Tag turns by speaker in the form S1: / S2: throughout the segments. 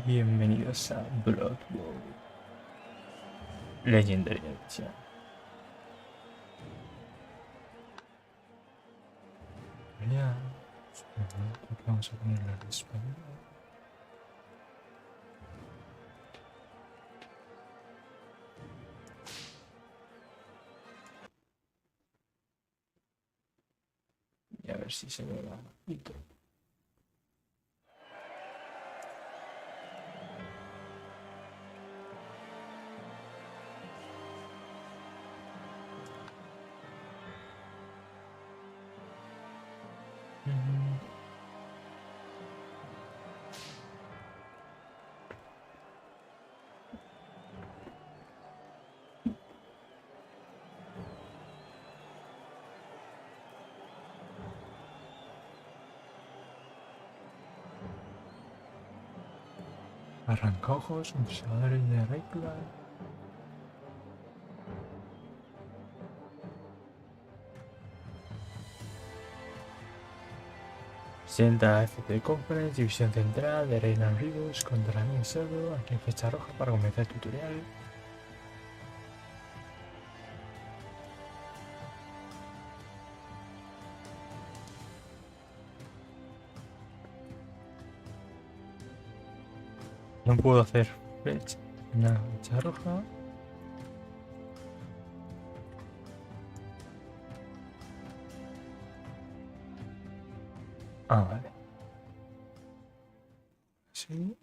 S1: Bienvenidos a Blood Bowl Legendary Edition. Ya, aquí vamos a ponerle el español. Y a ver si se ve la foto. Arrancojos, usadores de regla. Presenta FC Conference, División Central de Reina Rivers contra Minnesota. Aquí en fecha roja para comenzar el tutorial. No puedo hacer flecha. Una flecha roja. Ah, vale. Sí.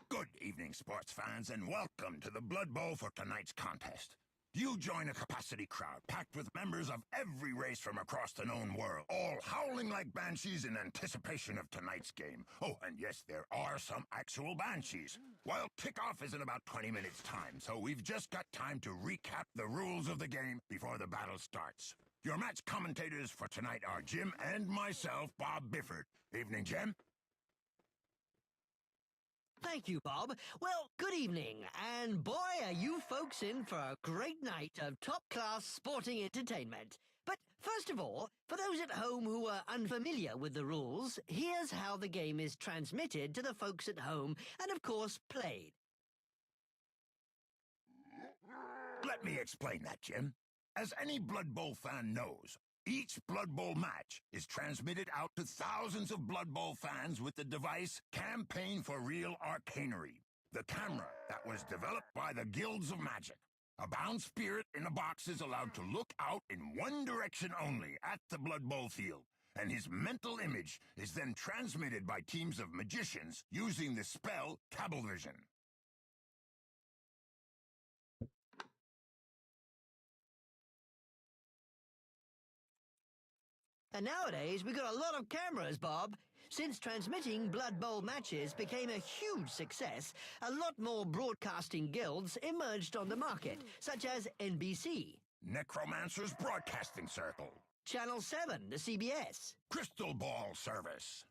S2: Good evening, sports fans, and welcome to the Blood Bowl for tonight's contest. You join a capacity crowd packed with members of every race from across the known world, all howling like banshees in anticipation of tonight's game. Oh, and yes, there are some actual banshees. Well, kickoff is in about 20 minutes' time, so we've just got time to recap the rules of the game before the battle starts. Your match commentators for tonight are Jim and myself, Bob Bifford. Evening, Jim.
S3: Thank you, Bob. Well, good evening, and boy, are you folks in for a great night of top-class sporting entertainment. But first of all, for those at home who are unfamiliar with the rules, here's how the game is transmitted to the folks at home and, of course, played.
S2: Let me explain that, Jim. As any Blood Bowl fan knows, each Blood Bowl match is transmitted out to thousands of Blood Bowl fans with the device Campaign for Real Arcanery, the camera that was developed by the Guilds of Magic. A bound spirit in a box is allowed to look out in one direction only at the Blood Bowl field, and his mental image is then transmitted by teams of magicians using the spell Cablevision.
S3: And nowadays, we got a lot of cameras, Bob. Since transmitting Blood Bowl matches became a huge success, a lot more broadcasting guilds emerged on the market, such as NBC,
S2: Necromancer's Broadcasting Circle,
S3: Channel 7, the CBS,
S2: Crystal Ball Service,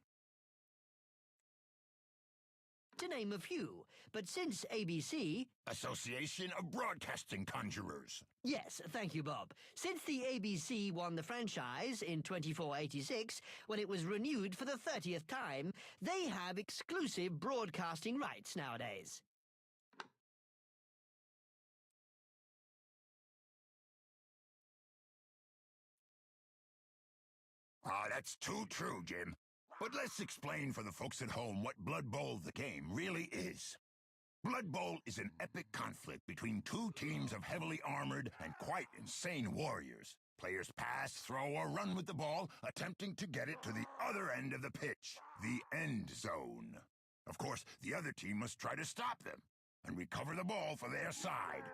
S3: to name a few. But since ABC...
S2: Association of Broadcasting Conjurers.
S3: Yes, thank you, Bob. Since the ABC won the franchise in 2486, when it was renewed for the 30th time, they have exclusive broadcasting rights nowadays.
S2: Ah, that's too true, Jim. But let's explain for the folks at home what Blood Bowl the game really is. Blood Bowl is an epic conflict between two teams of heavily armored and quite insane warriors. Players pass, throw, or run with the ball, attempting to get it to the other end of the pitch, the end zone. Of course, the other team must try to stop them and recover the ball for their side.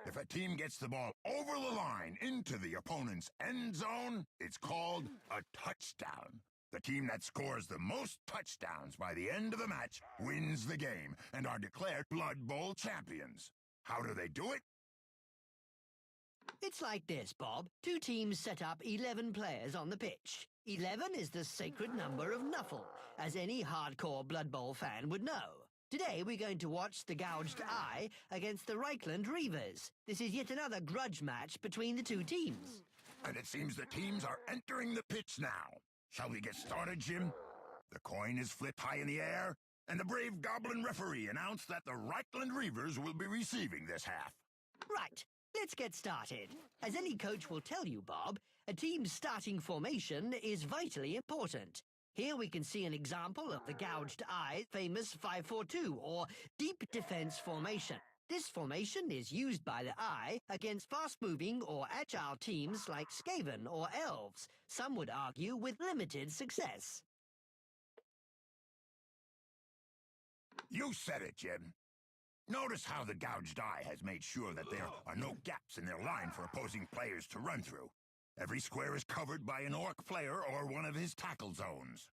S2: If a team gets the ball over the line into the opponent's end zone, it's called a touchdown. The team that scores the most touchdowns by the end of the match wins the game and are declared Blood Bowl champions. How do they do it?
S3: It's like this, Bob. Two teams set up 11 players on the pitch. 11 is the sacred number of Nuffle, as any hardcore Blood Bowl fan would know. Today we're going to watch the Gouged Eye against the Reichland Reavers. This is yet another grudge match between the two teams.
S2: And it seems the teams are entering the pitch now. Shall we get started, Jim? The coin is flipped high in the air, and the brave Goblin referee announced that the Reichland Reavers will be receiving this half.
S3: Right, let's get started. As any coach will tell you, Bob, a team's starting formation is vitally important. Here we can see an example of the gouged eye famous 5-4-2 or deep defense formation. This formation is used by the Eye against fast-moving or agile teams like Skaven or Elves, some would argue with limited success.
S2: You said it, Jim. Notice how the gouged eye has made sure that there are no gaps in their line for opposing players to run through. Every square is covered by an orc player or one of his tackle zones.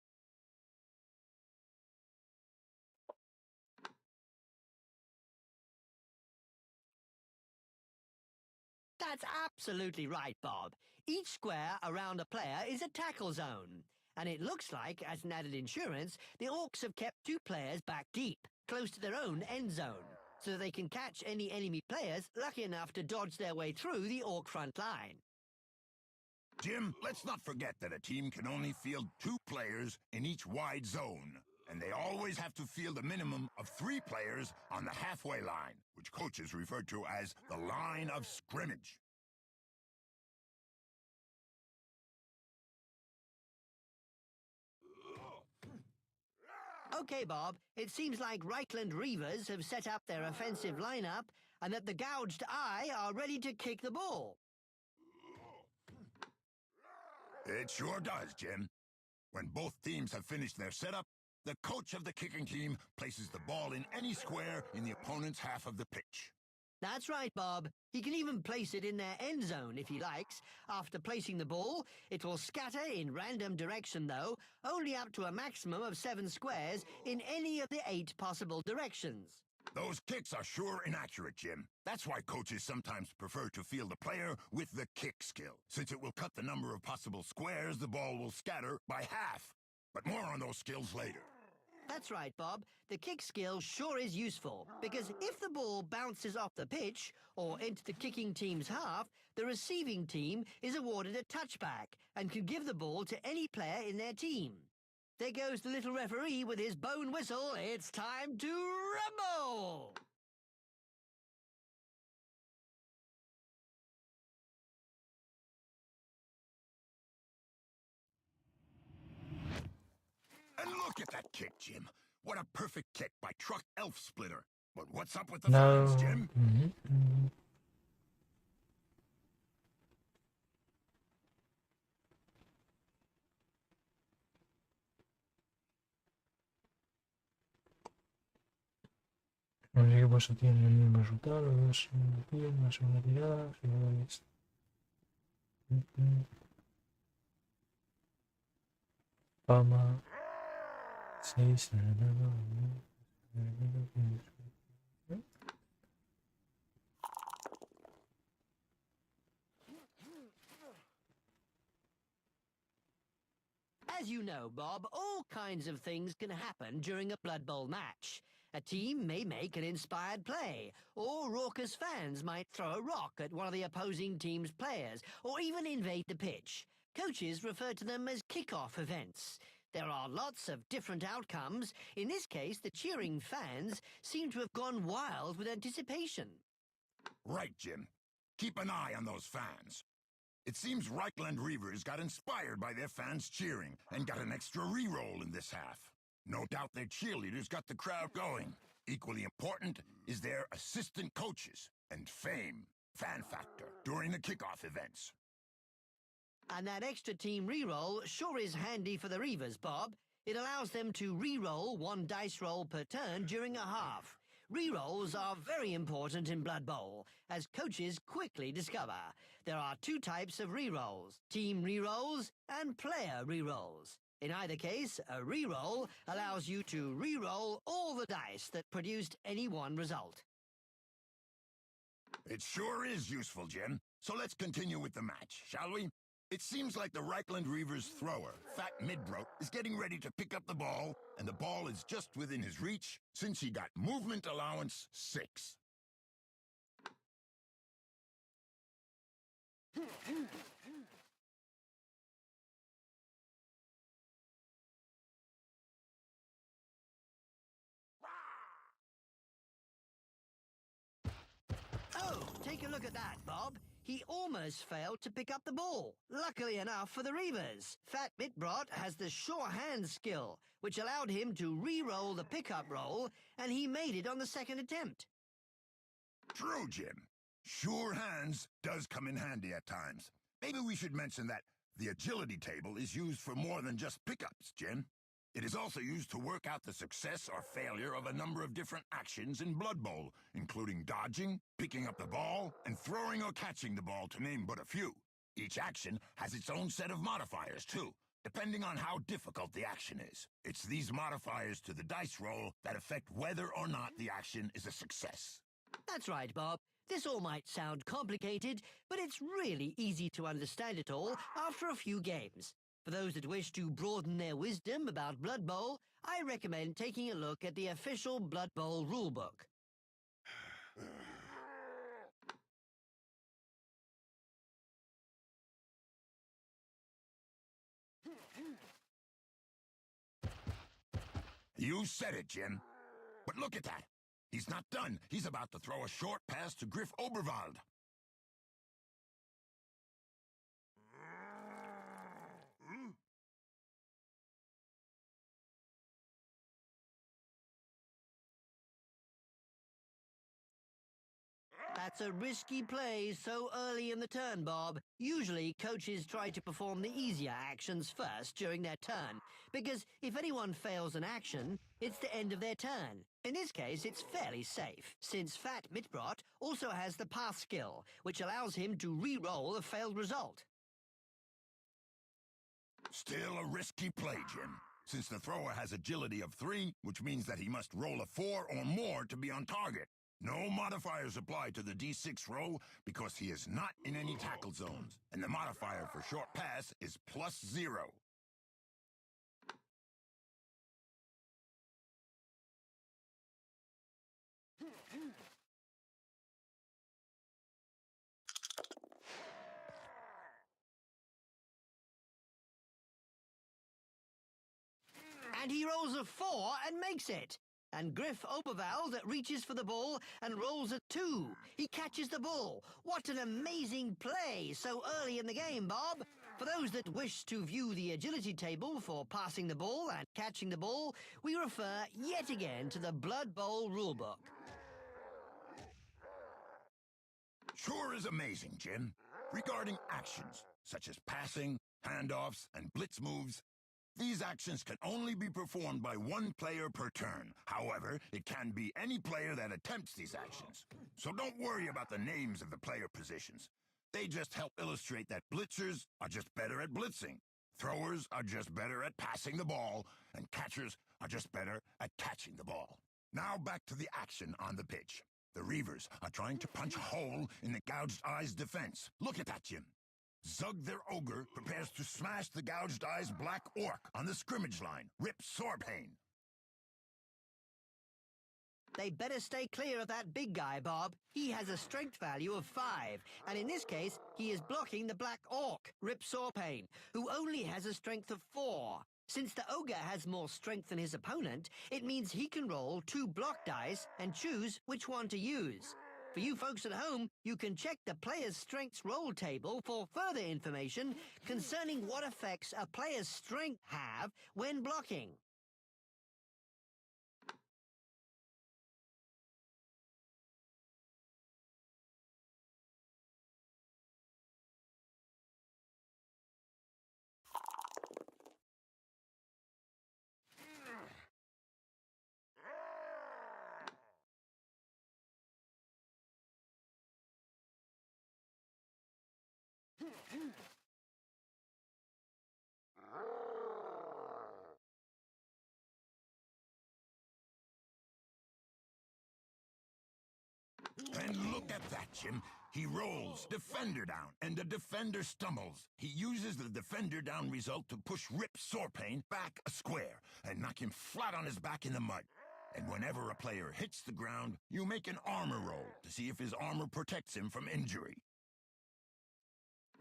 S3: That's absolutely right, Bob. Each square around a player is a tackle zone. And it looks like, as an added insurance, the Orcs have kept 2 players back deep, close to their own end zone, so they can catch any enemy players lucky enough to dodge their way through the Orc front line.
S2: Jim, let's not forget that a team can only field 2 players in each wide zone, and they always have to field a minimum of 3 players on the halfway line, which coaches refer to as the line of scrimmage.
S3: Okay, Bob, it seems like Reichland Reavers have set up their offensive lineup and that the gouged eye are ready to kick the ball.
S2: It sure does, Jim. When both teams have finished their setup, the coach of the kicking team places the ball in any square in the opponent's half of the pitch.
S3: That's right, Bob. He can even place it in their end zone if he likes. After placing the ball, it will scatter in random direction, though, only up to a maximum of 7 squares in any of the 8 possible directions.
S2: Those kicks are sure inaccurate, Jim. That's why coaches sometimes prefer to field a player with the kick skill, since it will cut the number of possible squares the ball will scatter by half. But more on those skills later.
S3: That's right, Bob. The kick skill sure is useful, because if the ball bounces off the pitch or into the kicking team's half, the receiving team is awarded a touchback and can give the ball to any player in their team. There goes the little referee with his bone whistle. It's time to rumble!
S2: And look at that kick, Jim. What a perfect kick by Truck Elf Splitter. But what's up with the
S1: No.
S2: fans, Jim?
S1: Los equipos obtienen el mismo resultado, los tienen una segunda tirada, si no es... Fama... 6...
S3: As you know, Bob, all kinds of things can happen during a Blood Bowl match. A team may make an inspired play, or raucous fans might throw a rock at one of the opposing team's players, or even invade the pitch. Coaches refer to them as kick-off events. There are lots of different outcomes. In this case, the cheering fans seem to have gone wild with anticipation.
S2: Right, Jim. Keep an eye on those fans. It seems Reichland Reavers got inspired by their fans cheering and got an extra reroll in this half. No doubt their cheerleaders got the crowd going. Equally important is their assistant coaches and fame, fan factor, during the kickoff events.
S3: And that extra team reroll sure is handy for the Reavers, Bob. It allows them to reroll 1 dice roll per turn during a half. Rerolls are very important in Blood Bowl, as coaches quickly discover. There are 2 types of rerolls, team rerolls and player rerolls. In either case, a reroll allows you to reroll all the dice that produced any one result.
S2: It sure is useful, Jim. So let's continue with the match, shall we? It seems like the Reichland Reavers thrower, Fat Midbroke, is getting ready to pick up the ball, and the ball is just within his reach since he got movement allowance 6.
S3: take a look at that, Bob. He almost failed to pick up the ball. Luckily enough for the Reavers, Fat Mitbrot has the sure hand skill, which allowed him to re-roll the pickup roll, and he made it on the second attempt.
S2: True, Jim. Sure hands does come in handy at times. Maybe we should mention that the agility table is used for more than just pickups, Jim. It is also used to work out the success or failure of a number of different actions in Blood Bowl, including dodging, picking up the ball, and throwing or catching the ball, to name but a few. Each action has its own set of modifiers, too, depending on how difficult the action is. It's these modifiers to the dice roll that affect whether or not the action is a success.
S3: That's right, Bob. This all might sound complicated, but it's really easy to understand it all after a few games. For those that wish to broaden their wisdom about Blood Bowl, I recommend taking a look at the official Blood Bowl rulebook.
S2: You said it, Jim. But look at that. He's not done. He's about to throw a short pass to Griff Oberwald.
S3: That's a risky play so early in the turn, Bob. Usually, coaches try to perform the easier actions first during their turn, because if anyone fails an action, it's the end of their turn. In this case, it's fairly safe, since Fat Mitbrot also has the pass skill, which allows him to re-roll a failed result.
S2: Still a risky play, Jim, since the thrower has agility of 3, which means that he must roll a 4 or more to be on target. No modifiers apply to the D6 roll because he is not in any tackle zones, and the modifier for short pass is +0.
S3: And he rolls a 4 and makes it. And Griff Oberwald reaches for the ball and rolls a 2. He catches the ball. What an amazing play so early in the game, Bob. For those that wish to view the agility table for passing the ball and catching the ball, we refer yet again to the Blood Bowl rulebook.
S2: Sure is amazing, Jim. Regarding actions, such as passing, handoffs, and blitz moves, these actions can only be performed by one player per turn. However, it can be any player that attempts these actions. So don't worry about the names of the player positions. They just help illustrate that blitzers are just better at blitzing, throwers are just better at passing the ball, and catchers are just better at catching the ball. Now back to the action on the pitch. The Reavers are trying to punch a hole in the Gouged Eyes' defense. Look at that, Jim. Zug their ogre prepares to smash the Gouged Eyes' black orc on the scrimmage line. Rip Sorpain.
S3: They better stay clear of that big guy, Bob. He has a strength value of 5, and in this case, he is blocking the black orc, Rip Sorpain, who only has a strength of 4. Since the ogre has more strength than his opponent, it means he can roll 2 block dice and choose which one to use. For you folks at home, you can check the player's strengths roll table for further information concerning what effects a player's strength have when blocking.
S2: And look at that, Jim. He rolls Defender down, and the defender stumbles. He uses the Defender down result to push Rip Sorpain back a square and knock him flat on his back in the mud. And whenever a player hits the ground, you make an armor roll to see if his armor protects him from injury.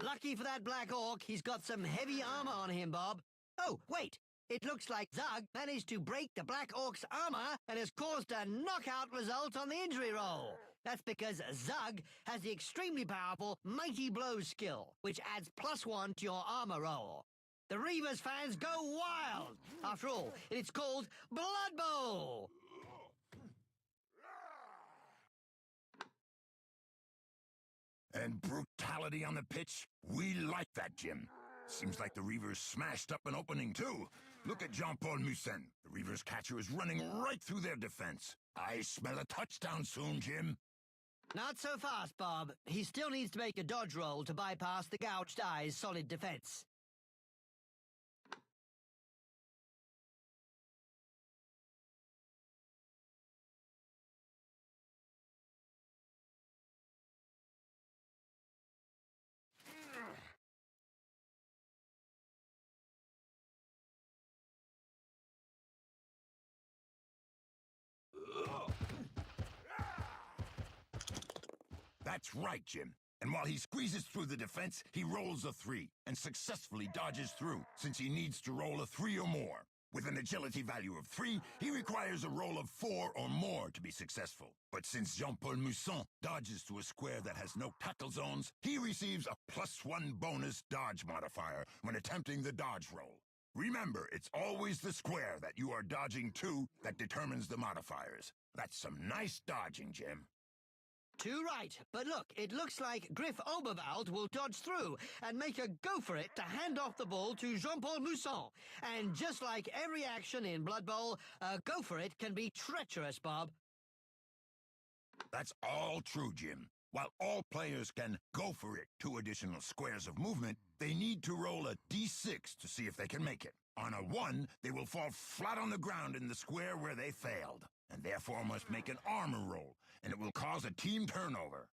S3: Lucky for that black orc, he's got some heavy armor on him, Bob. Oh, wait. It looks like Zug managed to break the black orc's armor and has caused a knockout result on the injury roll. That's because Zug has the extremely powerful Mighty Blow skill, which adds +1 to your armor roll. The Reavers fans go wild! After all, it's called Blood Bowl!
S2: And brutality on the pitch? We like that, Jim. Seems like the Reavers smashed up an opening, too. Look at Jean-Paul Musen. The Reavers catcher is running right through their defense. I smell a touchdown soon, Jim.
S3: Not so fast, Bob. He still needs to make a dodge roll to bypass the gouged eye's solid defense.
S2: That's right, Jim. And while he squeezes through the defense, he rolls a 3 and successfully dodges through, since he needs to roll a 3 or more. With an agility value of 3, he requires a roll of 4 or more to be successful. But since Jean-Paul Musen dodges to a square that has no tackle zones, he receives a +1 bonus dodge modifier when attempting the dodge roll. Remember, it's always the square that you are dodging to that determines the modifiers. That's some nice dodging, Jim.
S3: Too right. But look, it looks like Griff Oberwald will dodge through and make a go for it to hand off the ball to Jean-Paul Musen. And just like every action in Blood Bowl, a go for it can be treacherous, Bob.
S2: That's all true, Jim. While all players can go for it 2 additional squares of movement, they need to roll a d6 to see if they can make it. On a 1, they will fall flat on the ground in the square where they failed, and therefore must make an armor roll, and it will cause a team turnover.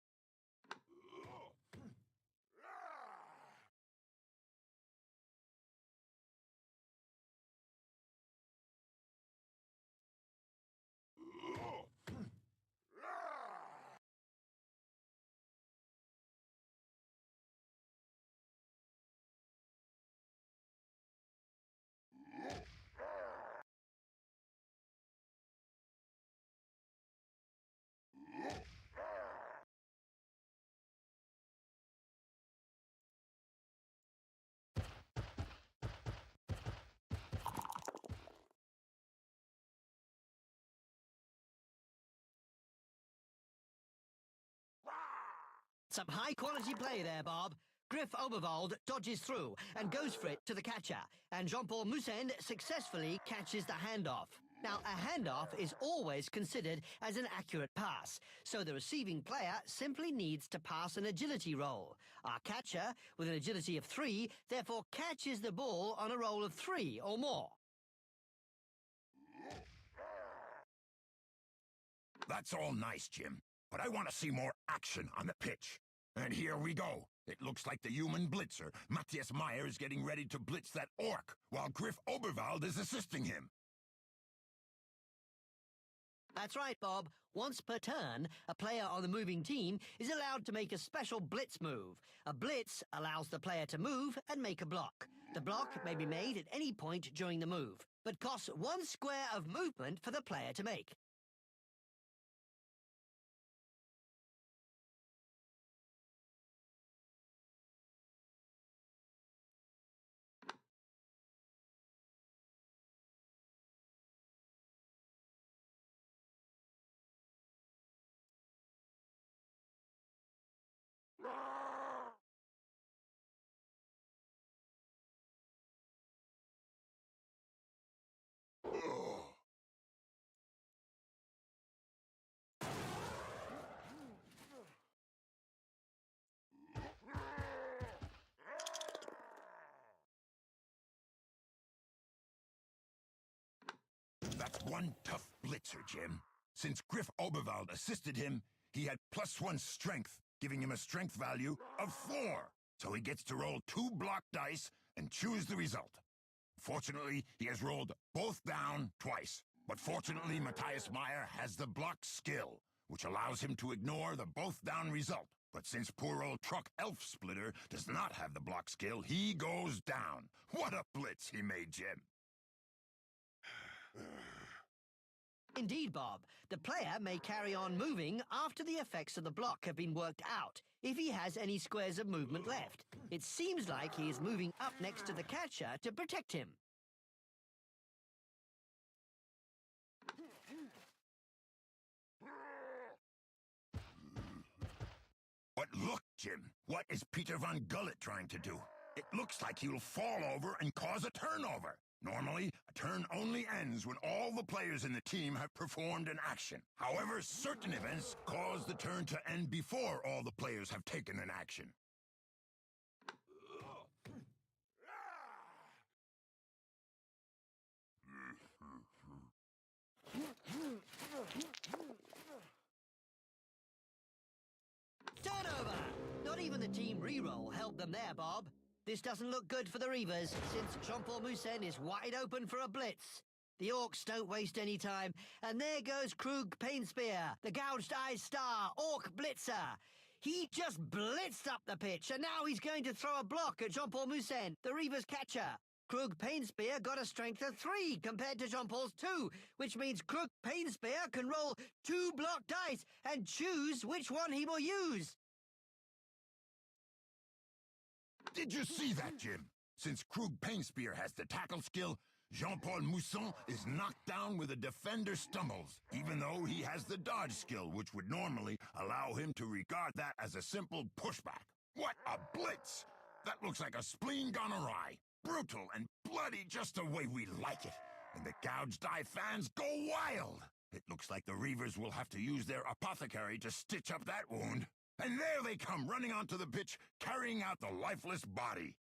S3: Some high-quality play there, Bob. Griff Oberwald dodges through and goes for it to the catcher, and Jean-Paul Musen successfully catches the handoff. Now, a handoff is always considered as an accurate pass, so the receiving player simply needs to pass an agility roll. Our catcher, with an agility of 3, therefore catches the ball on a roll of 3 or more.
S2: That's all nice, Jim, but I want to see more action on the pitch. And here we go. It looks like the human blitzer, Matthias Meyer, is getting ready to blitz that orc, while Griff Oberwald is assisting him.
S3: That's right, Bob. Once per turn, a player on the moving team is allowed to make a special blitz move. A blitz allows the player to move and make a block. The block may be made at any point during the move, but costs 1 square of movement for the player to make. That's one tough blitzer, Jim. Since Griff Oberwald assisted him, he had +1 strength, giving him a strength value of 4. So he gets to roll 2 block dice and choose the result. Fortunately, he has rolled both down twice. But fortunately, Matthias Meyer has the block skill, which allows him to ignore the both down result. But since poor old Truck Elf Splitter does not have the block skill, he goes down. What a blitz he made, Jim. Indeed, Bob. The player may carry on moving after the effects of the block have been worked out, if he has any squares of movement left. It seems like he is moving up next to the catcher to protect him.
S2: But look, Jim, what is Peter Von Gullet trying to do? It looks like he'll fall over and cause a turnover. Normally, a turn only ends when all the players in the team have performed an action. However, certain events cause the turn to end before all the players have taken an action.
S3: Turnover! Not even the team reroll helped them there, Bob. This doesn't look good for the Reavers, since Jean-Paul Moussin is wide open for a blitz. The Orcs don't waste any time, and there goes Krug Painspear, the gouged-eye star, Orc Blitzer. He just blitzed up the pitch, and now he's going to throw a block at Jean-Paul Moussin, the Reavers catcher. Krug Painspear got a strength of 3 compared to Jean-Paul's 2, which means Krug Painspear can roll 2 block dice and choose which one he will use.
S2: Did you see that, Jim? Since Krug Painspear has the tackle skill, Jean-Paul Moussin is knocked down with a defender stumbles, even though he has the dodge skill, which would normally allow him to regard that as a simple pushback. What a blitz! That looks like a spleen gone awry. Brutal and bloody just the way we like it. And the gouged eye fans go wild. It looks like the Reavers will have to use their apothecary to stitch up that wound. And there they come, running onto the pitch, carrying out the lifeless body.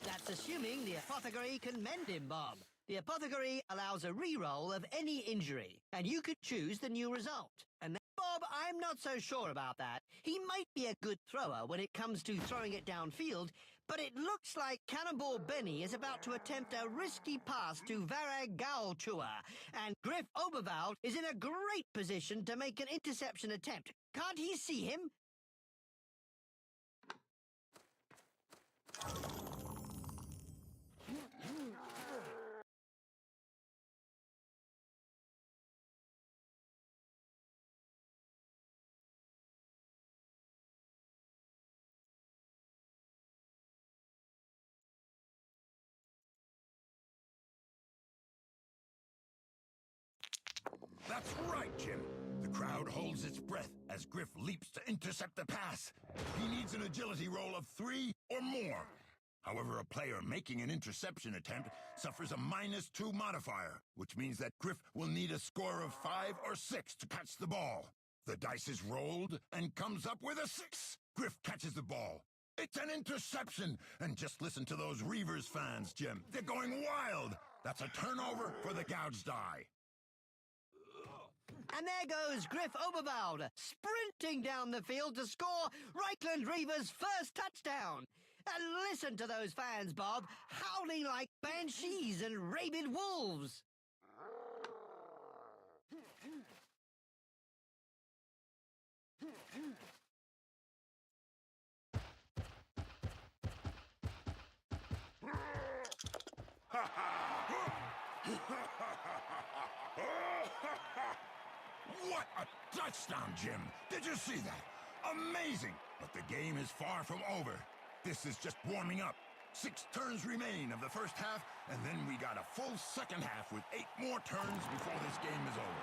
S3: That's assuming the apothecary can mend him, Bob. The apothecary allows a re-roll of any injury, and you could choose the new result. And then, Bob, I'm not so sure about that. He might be a good thrower when it comes to throwing it downfield, but it looks like Cannonball Benny is about to attempt a risky pass to Varag Gaulchua, and Griff Oberwald is in a great position to make an interception attempt. Can't he see him?
S2: That's right, Jim. The crowd holds its breath as Griff leaps to intercept the pass. He needs an agility roll of 3 or more. However, a player making an interception attempt suffers a -2 modifier, which means that Griff will need a score of 5 or 6 to catch the ball. The dice is rolled and comes up with a 6. Griff catches the ball. It's an interception! And just listen to those Reavers fans, Jim. They're going wild! That's a turnover for the gouged eye.
S3: And there goes Griff Oberwald, sprinting down the field to score Reichland Reavers' first touchdown. And listen to those fans, Bob, howling like banshees and rabid wolves.
S2: What a touchdown, Jim! Did you see that? Amazing! But the game is far from over. This is just warming up. 6 turns remain of the first half, and then we got a full second half with 8 more turns before this game is over.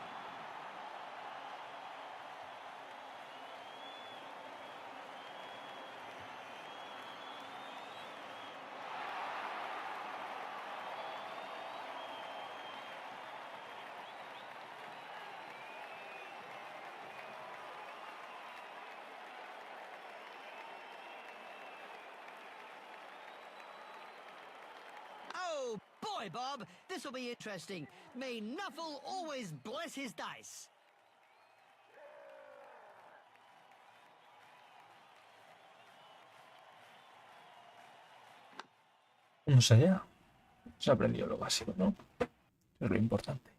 S3: Oh, boy, Bob, this'll be interesting. May Nuffle always bless his dice.
S1: Vamos allá. Se ha aprendido lo básico, ¿no? Es lo importante.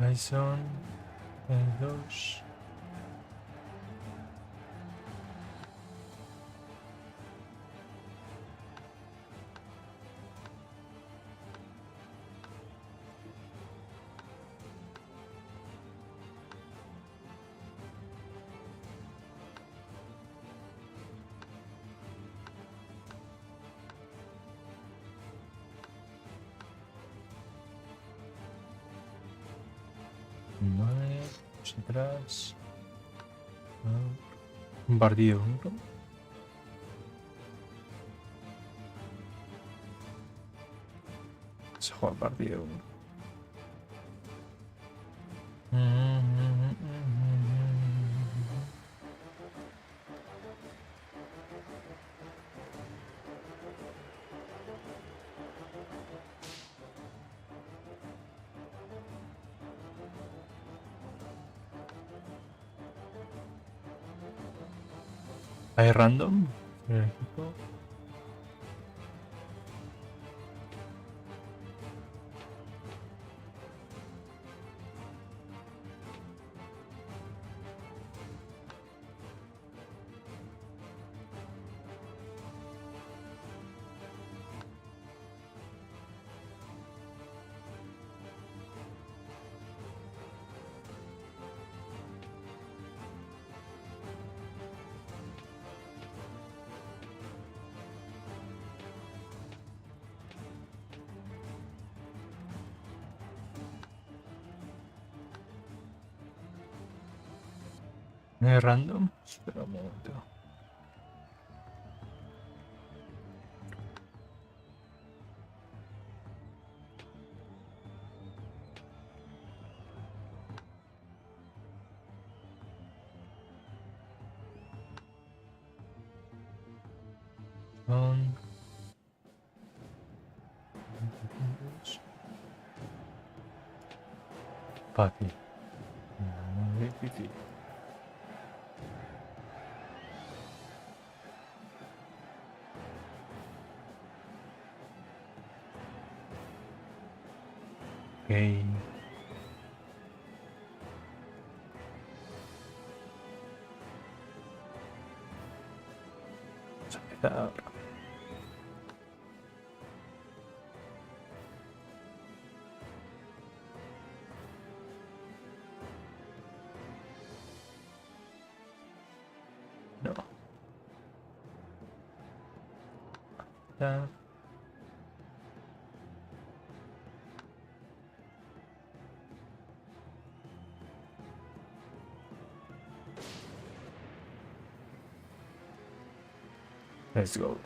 S1: Bison, dos. Vale, pues atrás. Un partido único. Se juega partido único. Hay random en el equipo. No hay random. Espera un momento. Son... Fácil. No es difícil. Ok. Vamos a empezar. No. Ya. Let's go.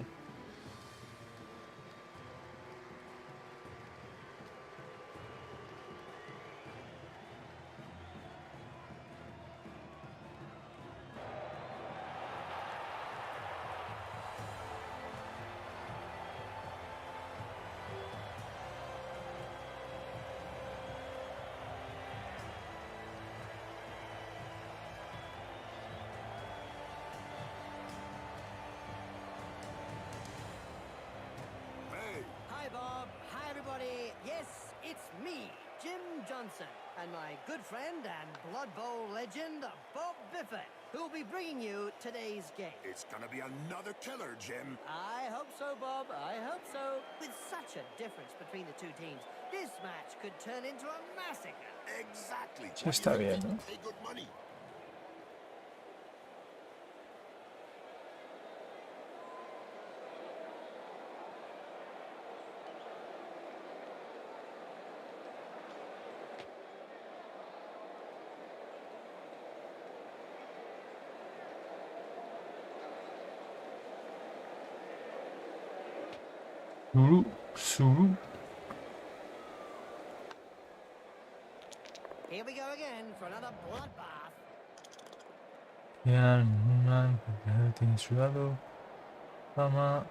S2: Hey,
S3: Hi, Bob. Hi, everybody. Yes, it's me, Jim Johnson, and my good friend and Blood Bowl legend, Bob Biffett, who will be bringing you today's game.
S2: it's gonna be another killer, Jim.
S3: I hope so, Bob. I hope so. With such a difference between the two teams, this match could turn into a massacre.
S2: Exactly.
S1: Sí, está bien, ¿no?
S2: Pay good money.
S1: Suru. Suru.
S3: Here we go again for another bloodbath.
S1: Bien, man. Tiene su lado. Fama.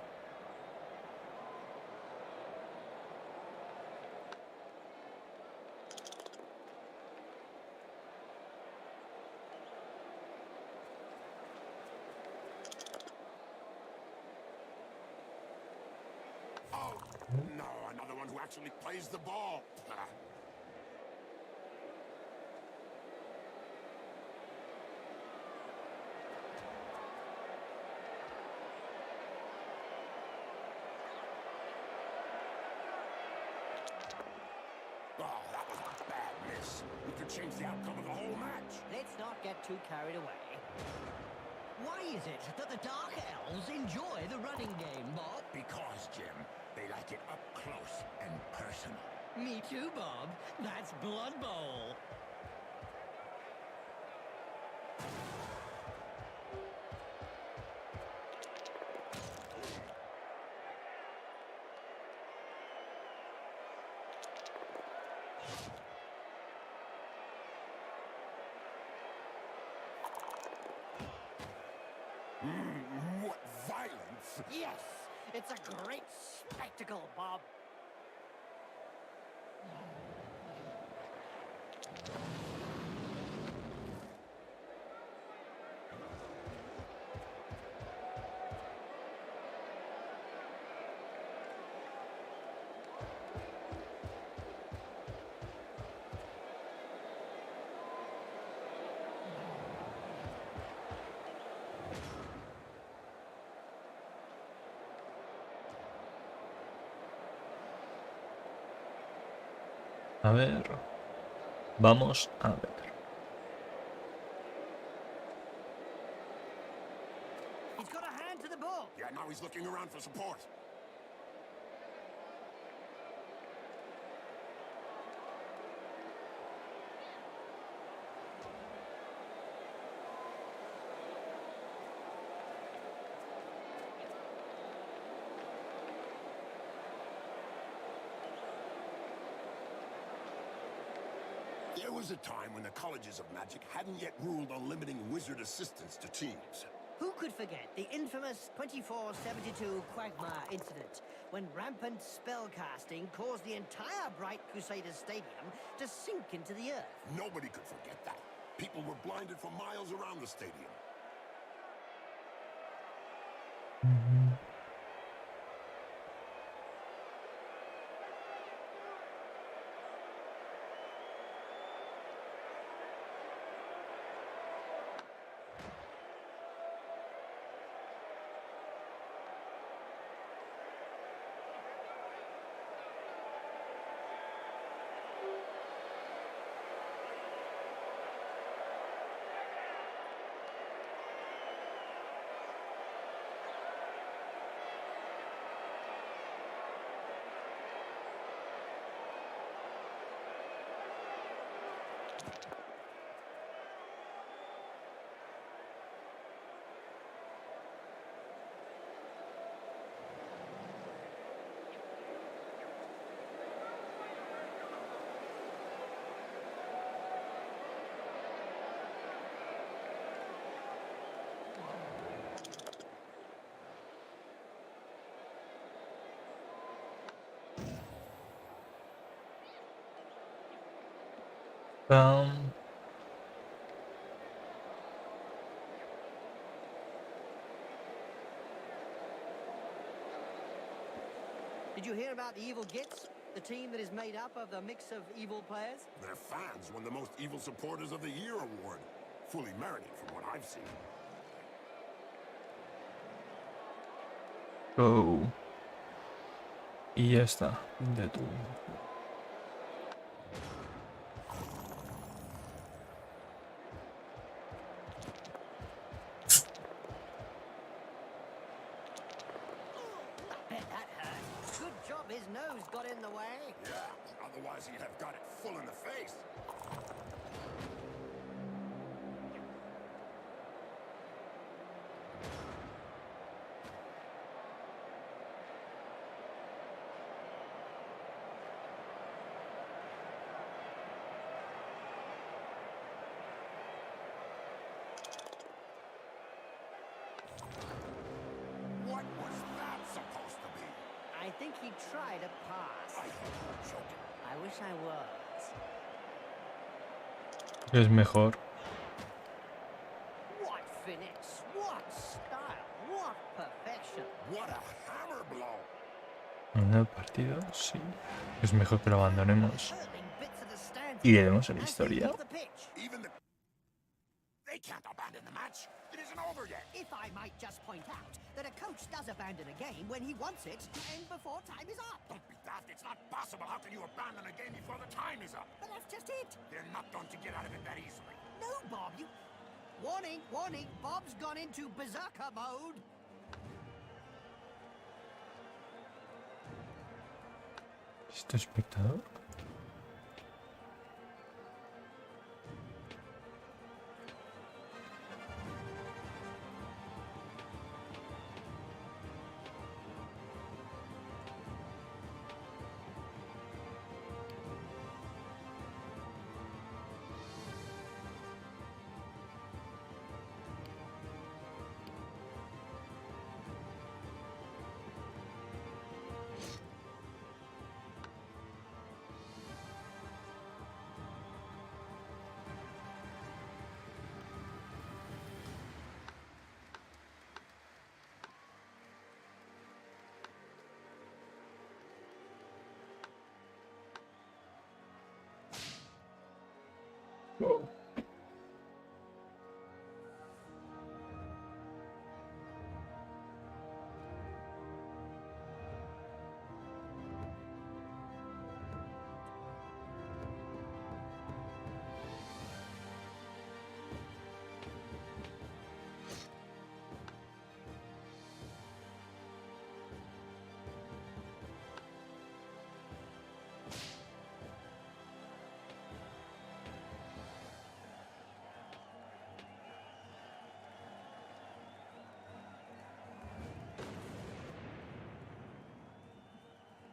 S2: Oh, no, another one who actually plays the ball. Ah, Oh, that was a bad miss. We could change the outcome of the whole match.
S3: Let's not get too carried away. Why is it that the Dark Elves enjoy the running game, Bob?
S2: Because, Jim, they like it up close and personal.
S3: Me too, Bob. That's Blood Bowl.
S2: What violence!
S3: Yes, it's a great spectacle, Bob.
S1: A ver. Vamos a ver.
S3: He's got a hand to the ball.
S2: Yeah, now he's looking around for support. There was a time when the colleges of magic hadn't yet ruled on limiting wizard assistance to teams.
S3: Who could forget the infamous 2472 Quagmire incident, when rampant spellcasting caused the entire Bright Crusaders Stadium to sink into the earth?
S2: Nobody could forget that. People were blinded for miles around the stadium.
S3: Did you hear about the Evil Gits? The team that is made up of a mix of evil players?
S2: Their fans won the Most Evil Supporters of the Year award. Fully merited from what I've seen.
S1: Go. Y ya está. De tu.
S3: Bet that hurt. Good job his nose got in the way.
S2: Yeah, otherwise he'd have got it full in the face. What was that supposed to be?
S3: I think he tried a pass.
S2: I think you're joking.
S3: I wish I was.
S1: Es mejor.
S3: What finish, what style, what perfection.
S2: What a hammer blow!
S1: En el partido, sí. Es mejor que lo abandonemos
S3: Hurling bits of the stands
S1: y le demos a la
S3: as they
S1: historia.
S3: leave the pitch.
S2: Even the... They can't abandon the match. It is isn't over yet.
S3: If I might just point out that a coach does abandon a game when he wants it to end before time is up.
S2: Don't be daft. It's not possible. How can you abandon a game before the time is up?
S3: But that's just it.
S2: They're not going to get out of it that easily.
S3: No, Bob, you... Warning, warning, Bob's gone into berserker mode.
S1: ¿Este espectador? Oh.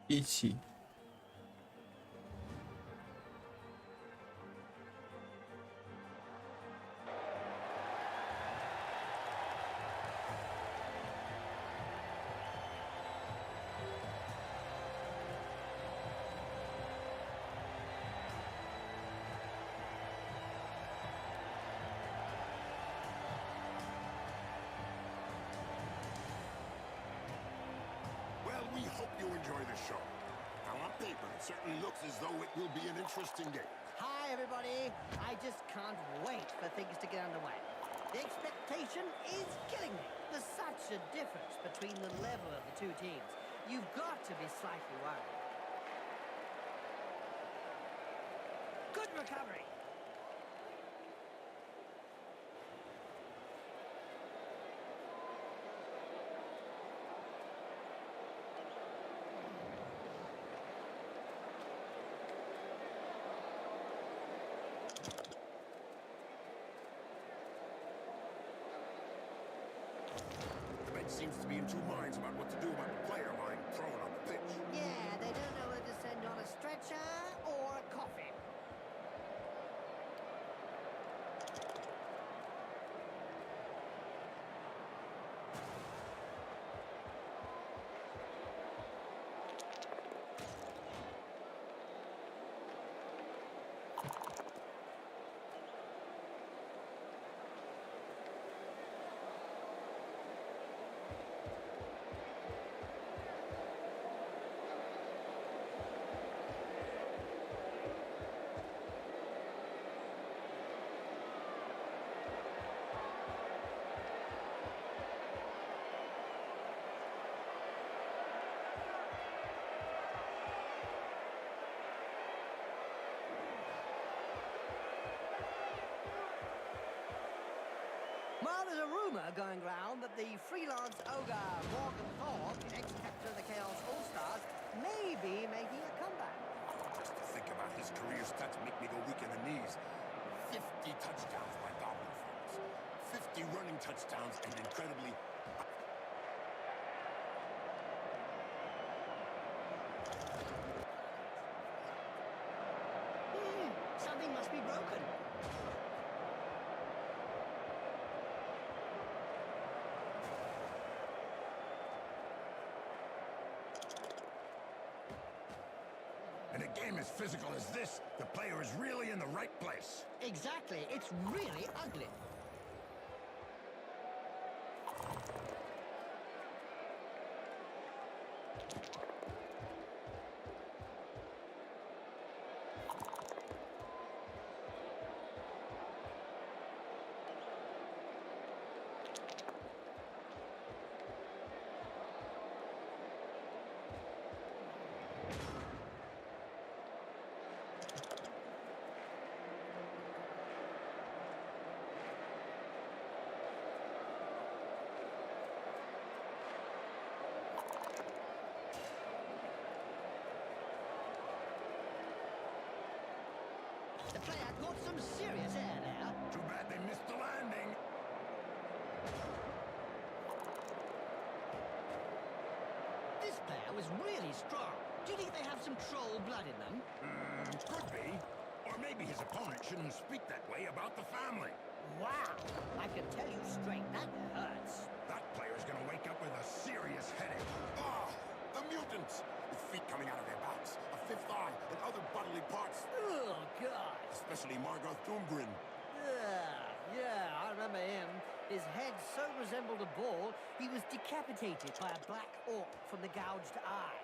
S1: Ichi.
S2: Well, we hope you enjoy the show. Now, on paper, it certainly looks as though it will be an interesting game.
S3: Hi, everybody. I just can't wait for things to get underway. The expectation is killing me. There's such a difference between the level of the two teams. You've got to be slightly worried. Good recovery.
S2: The bench seems to be in two minds about what to do about the player lying prone on the pitch.
S3: Yeah, they don't know whether to send on a stretcher or a coffin. Well, there's a rumour going round that the freelance ogre Morgan Thorpe, ex-captain of the Chaos All-Stars, may be making a comeback.
S2: Just to think about his career stats make me go weak in the knees. 50 touchdowns by Goblin Farms. 50 running touchdowns and incredibly...
S3: Something must be broken.
S2: In a game as physical as this, the player is really in the right place.
S3: Exactly. It's really ugly. The player caught some serious air there.
S2: Too bad they missed the landing.
S3: This player was really strong. Do you think they have some troll blood in them?
S2: Could be. Or maybe his opponent shouldn't speak that way about the family.
S3: Wow! I can tell you straight, that hurts.
S2: That player's gonna wake up with a serious headache. Ah, the mutants! With feet coming out of their backs, a fifth eye, and other bodily parts.
S3: Oh, God.
S2: Especially Margot Thumgren.
S3: Yeah, I remember him. His head so resembled a ball, he was decapitated by a black orc from the gouged eye.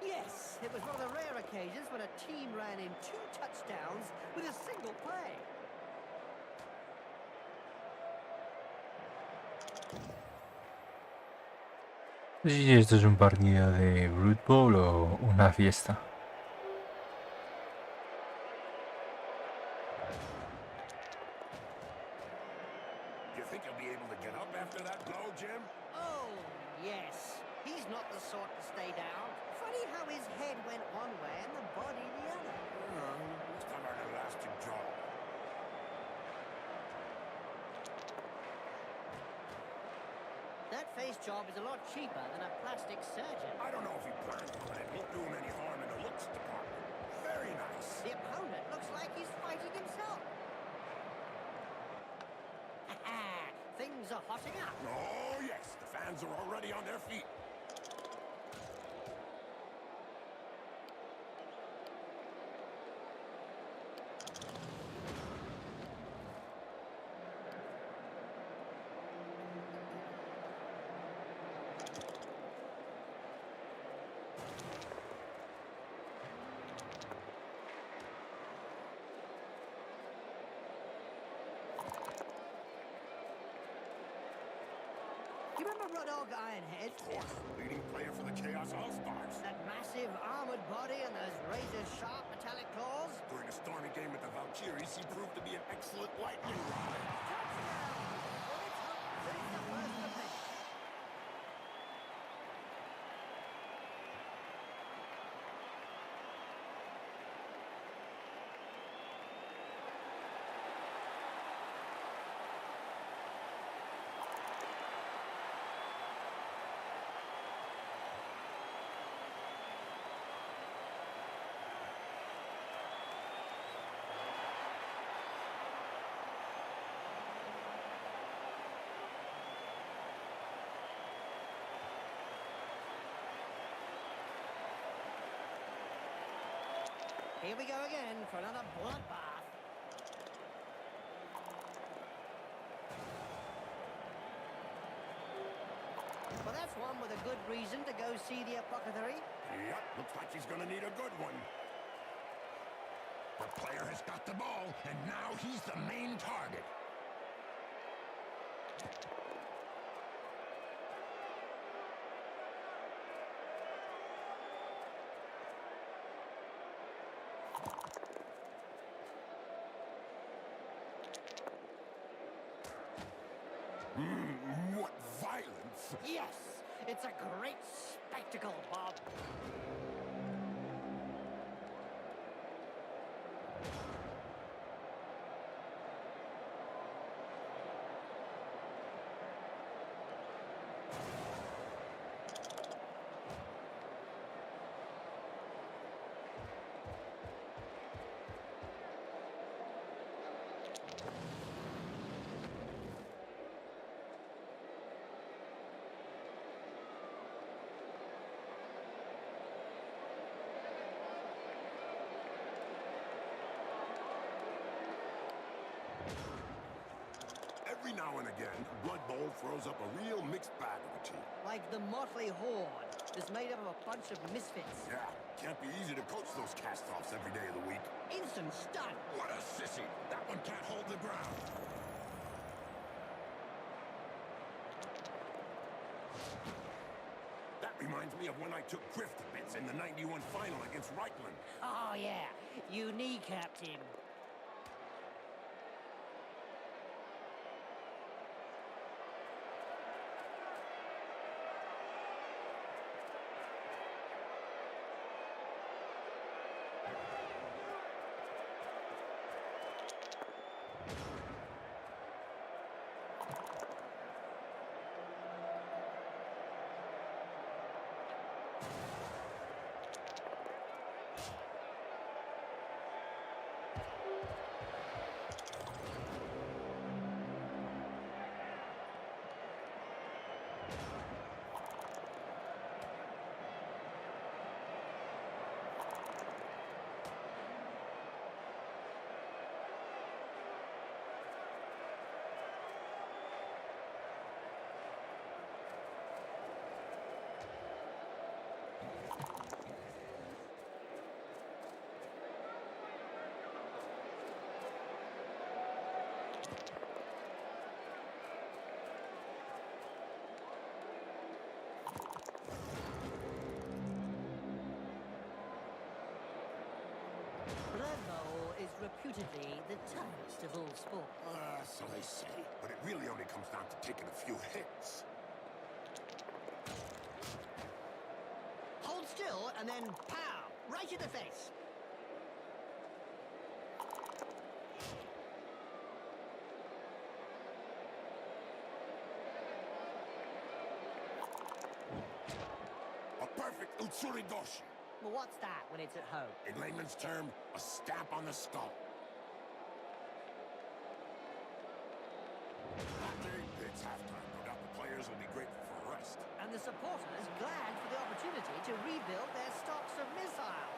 S3: Yes, it was one of the rare occasions when a team ran in 2 touchdowns with a single play.
S1: Sí, esto es un partido de Blood Bowl o una fiesta.
S2: Do you think he'll be able to get up after that blow, Jim?
S3: Oh, yes. He's not the sort to stay down. Funny how his head went one way and the body the other.
S2: Must have an elastic jaw.
S3: That face job is a lot cheaper than a plastic surgeon.
S2: I don't know if he plans on it. It won't do him any harm in the looks department. Very nice.
S3: The opponent looks like he's fighting himself. Things are hotting up.
S2: Oh, yes. The fans are already on their feet.
S3: You remember Rodog Ironhead?
S2: Of course, leading player for the Chaos All-Stars.
S3: That massive armored body and those razor-sharp metallic claws?
S2: During a stormy game with the Valkyries, he proved to be an excellent lightning rod.
S3: Here we go again for another bloodbath. Well, that's one with a good reason to go see the apothecary.
S2: Yep, looks like he's gonna need a good one. The player has got the ball, and now he's the main target. What violence!
S3: Yes, it's a great spectacle, Bob.
S2: Every now and again, Blood Bowl throws up a real mixed bag of a team.
S3: Like the Motley Horde, that's made up of a bunch of misfits.
S2: Yeah, can't be easy to coach those cast-offs every day of the week.
S3: Instant stun.
S2: What a sissy! That one can't hold the ground. That reminds me of when I took Griff to bits in the 91 final against Reichland.
S3: Oh, yeah. You kneecapped him. reputedly the toughest of all sports.
S2: So they say, but it really only comes down to taking a few hits.
S3: Hold still and then pow! Right in the face.
S2: A perfect Utsuridoshi.
S3: Well, what's that when it's at home?
S2: In layman's term, a stamp on the skull. After it's halftime, no doubt the players will be grateful for a rest.
S3: And the supporters glad for the opportunity to rebuild their stocks of missiles.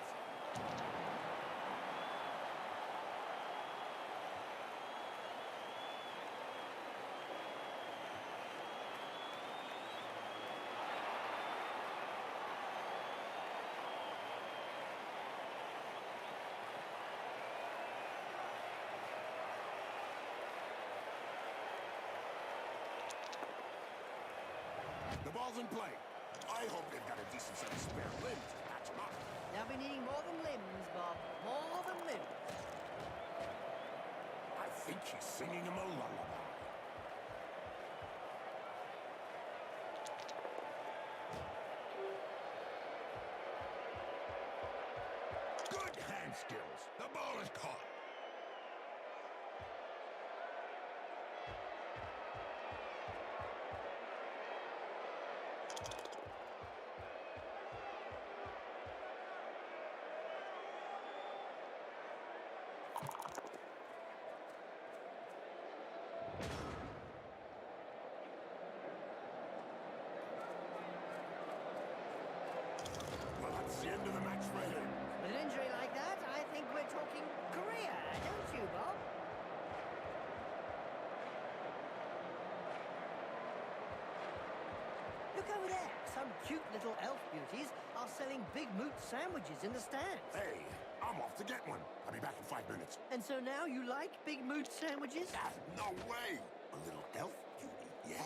S2: The ball's in play. I hope they've got a decent set of spare limbs to patch them up.
S3: They'll be needing more than limbs, Bob. More than limbs.
S2: I think she's singing him a lullaby. Good hand skills. The ball is caught. Well, that's the end of the match for him.
S3: With an injury like that, I think we're talking career, don't you, Bob? Look over there. Some cute little elf beauties are selling Big Moot sandwiches in the stands.
S2: Hey, I'm off to get one. I'll be back in 5 minutes.
S3: And so now you like Big Moot sandwiches?
S2: Ah, no way. A little elf beauty, yeah.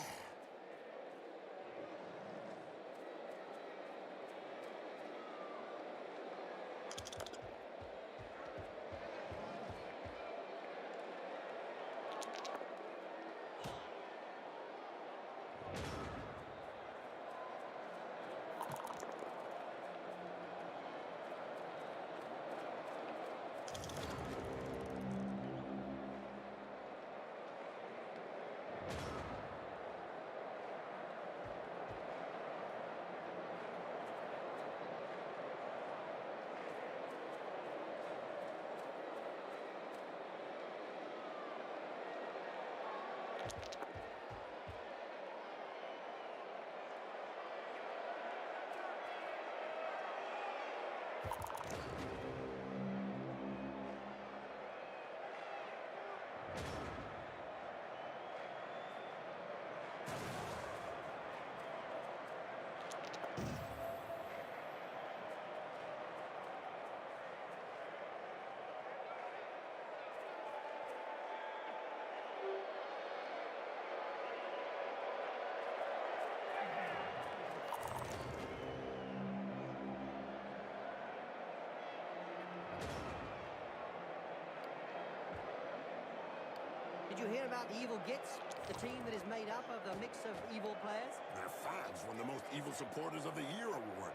S3: Did you hear about the Evil Gits? The team that is made up of a mix of evil players?
S2: Their fans won the Most Evil Supporters of the Year award.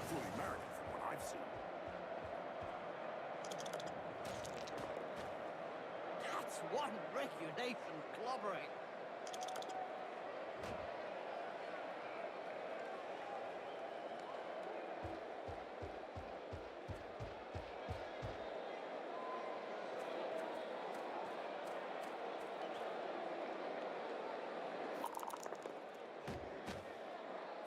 S2: Fully merited from what I've seen.
S3: That's one regulation clobbering.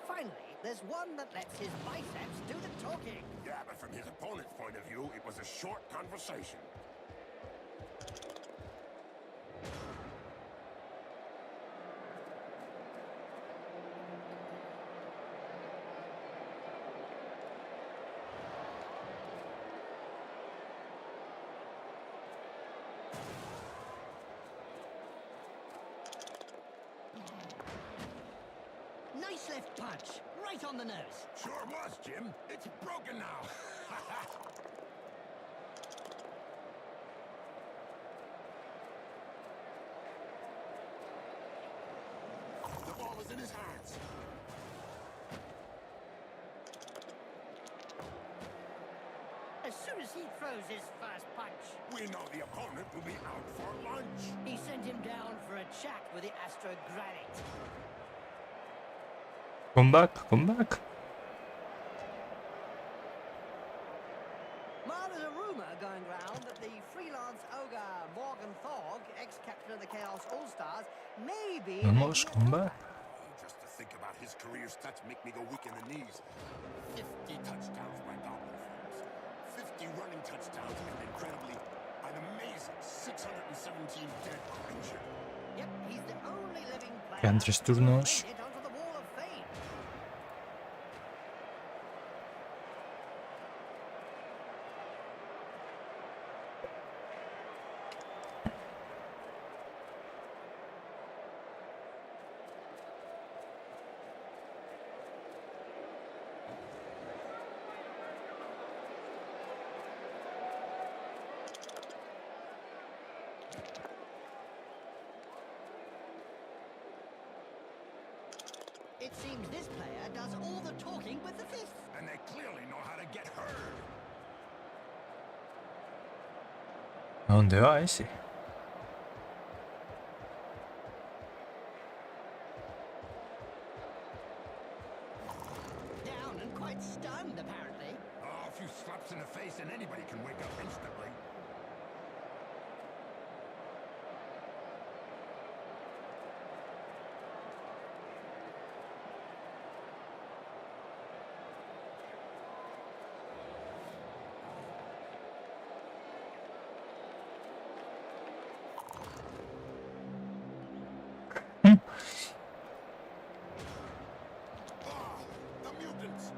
S3: Finally, there's one that lets his biceps do the talking.
S2: Yeah, but from his opponent's point of view, it was a short conversation.
S3: Nice left punch, right on the nose.
S2: Sure was, Jim. It's broken now. his hands.
S3: As soon as he throws his first punch,
S2: We know the opponent will be out for lunch.
S3: he sent him down for a chat with the Astro Granite.
S1: Come back, come back.
S3: Well, there's a rumor going round that the freelance ogre Morgan Thorg, ex-captain of the Chaos All-Stars, may be
S1: Vamos,
S3: making a
S1: come back.
S3: comeback.
S2: Just to think about his career stats make me go weak in the knees. 50 touchdowns by Goblin Farms. 50 running touchdowns and an amazing 617 dead or injured.
S3: Yep, he's the only living player
S1: Quedan 3 turnos.
S3: to make it onto the Wall of Fame. It seems this player does all the talking with the fists.
S2: And they clearly know how to get heard.
S1: ¿A dónde va ese?
S3: Down and quite stunned, apparently.
S2: Oh, a few slaps in the face and anybody can wake up instantly. Ah, the mutants!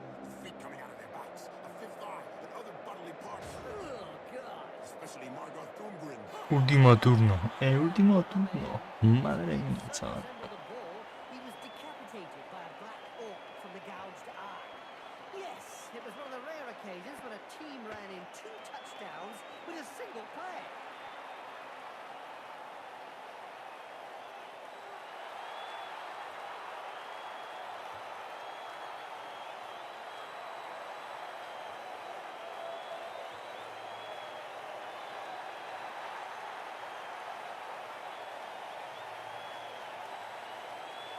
S2: Feet coming out of their backs, a fifth eye, and other bodily parts.
S3: Oh, God.
S2: Especially Margot Thumgrin.
S1: Último turno. El último turno. Madre mía, chaval.
S3: With the ball, he was decapitated by a black orc from the gouged eye. Yes, it was one of the rare occasions when a team ran in 2 touchdowns with a single play.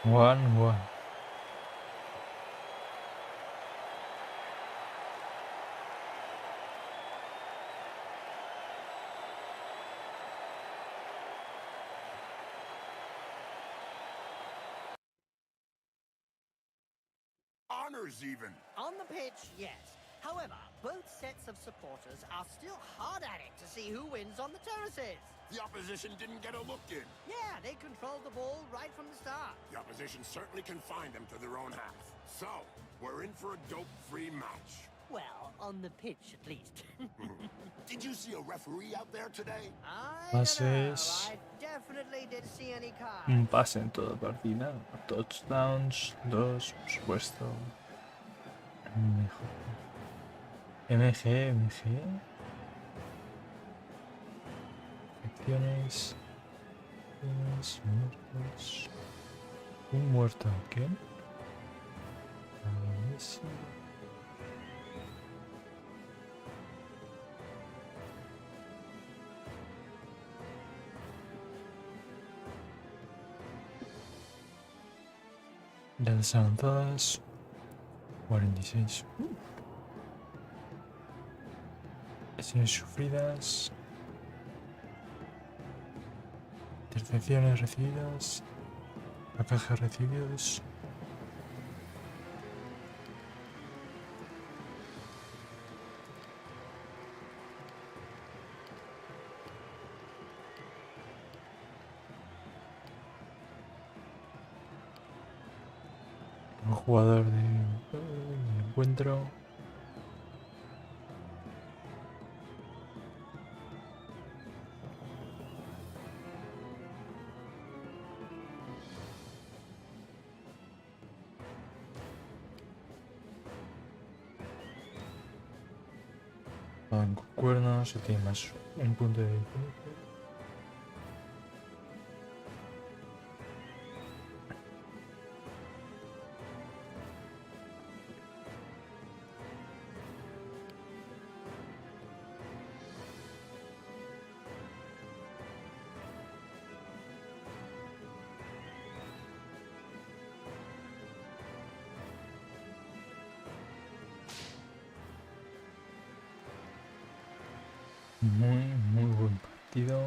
S1: One.
S2: Honors even.
S3: On the pitch, yes. However, both sets of supporters are still hard at it to see who wins on the terraces.
S2: The opposition didn't get a look in.
S3: Yeah, they controlled the ball right from the start.
S2: The opposition certainly confined them to their own half. So, we're in for a dope-free match.
S3: Well, on the pitch at least.
S2: Did you see a referee out there today?
S3: I don't know.
S1: Pases.
S3: I definitely did see any cards.
S1: Un pase en toda partida. Touchdowns. 2, por supuesto. MG. Acciones. Muertos. Un muerto. ¿Quién? Messi. Las lanzadas 46. Lesiones sufridas. Intercepciones recibidas. Placajes recibidos. Un jugador de encuentro. Con cuernos y tiene más un punto de diferencia. Muy buen partido.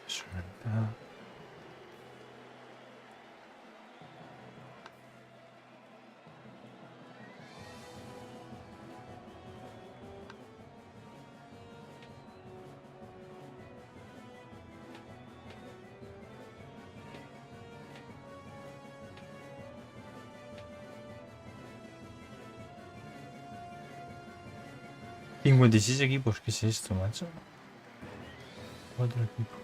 S1: Suelta. ¿56 equipos? ¿Qué es esto, macho? 4 equipos.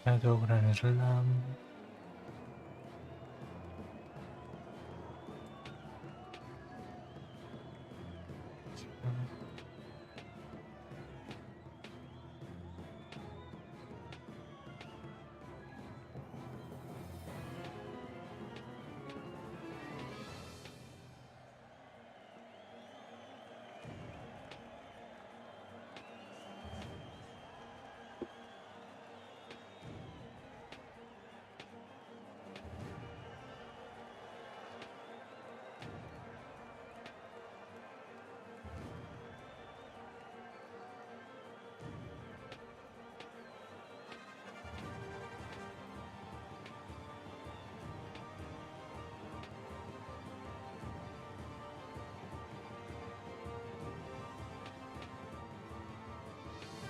S1: Otro Grand Slam.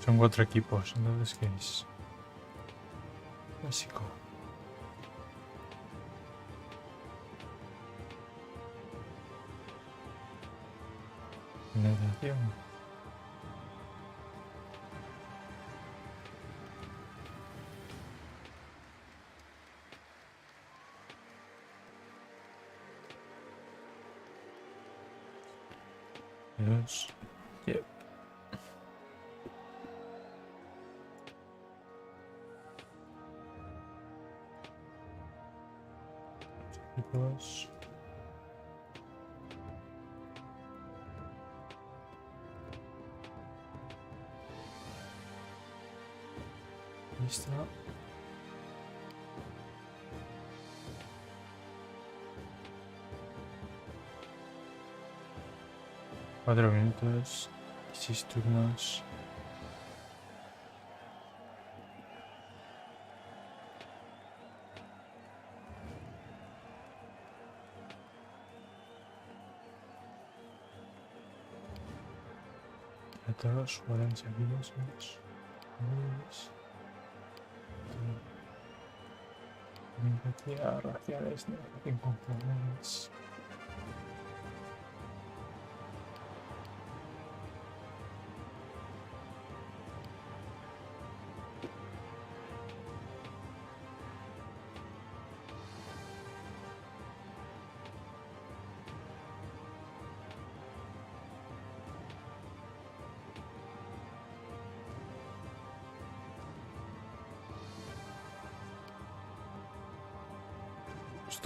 S1: Son 4 equipos, entonces ¿qué es? Básico. Natación. Dos. Yep. Equipos. Listo. Cuatro minutos. 16 turnos. A todos jugarán seguidos. Empatía raciales, inconformes.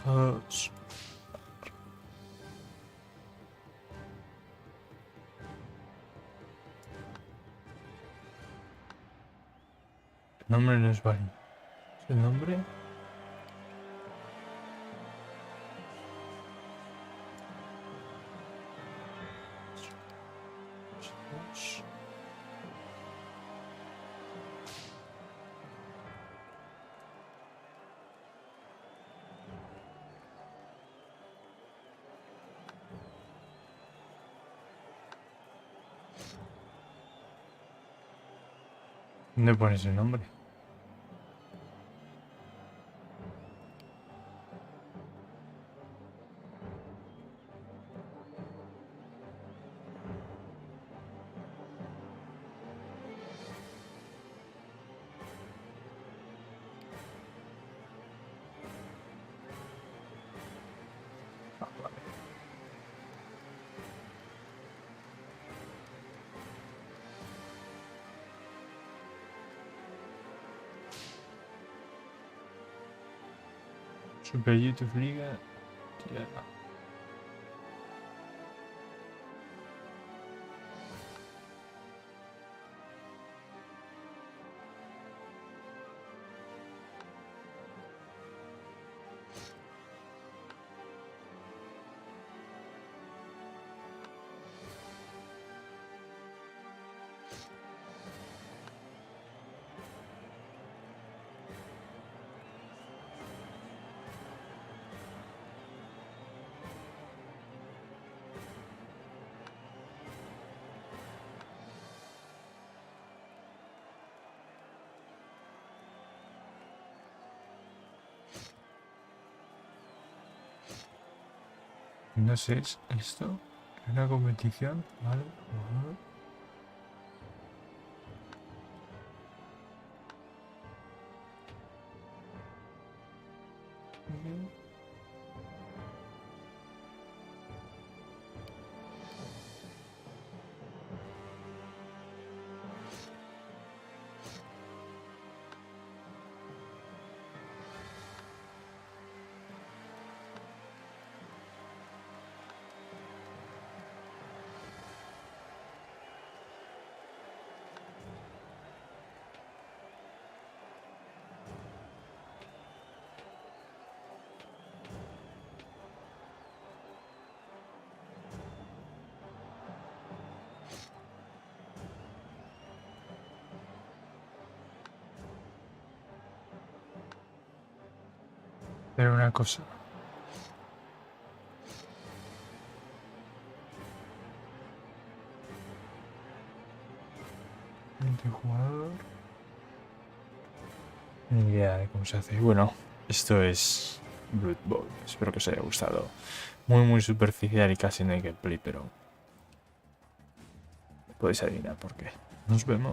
S1: Todos. El nombre no es válido. ¿El nombre? ¿Dónde pones el nombre? Super YouTube Liga. Tierra. No sé, ¿es esto? ¿Una competición? Vale. Pero una cosa. Multijugador. Ni idea de cómo se hace. Bueno, esto es Blood Bowl. Espero que os haya gustado. Muy superficial y casi no hay gameplay, pero podéis adivinar por qué. Nos vemos.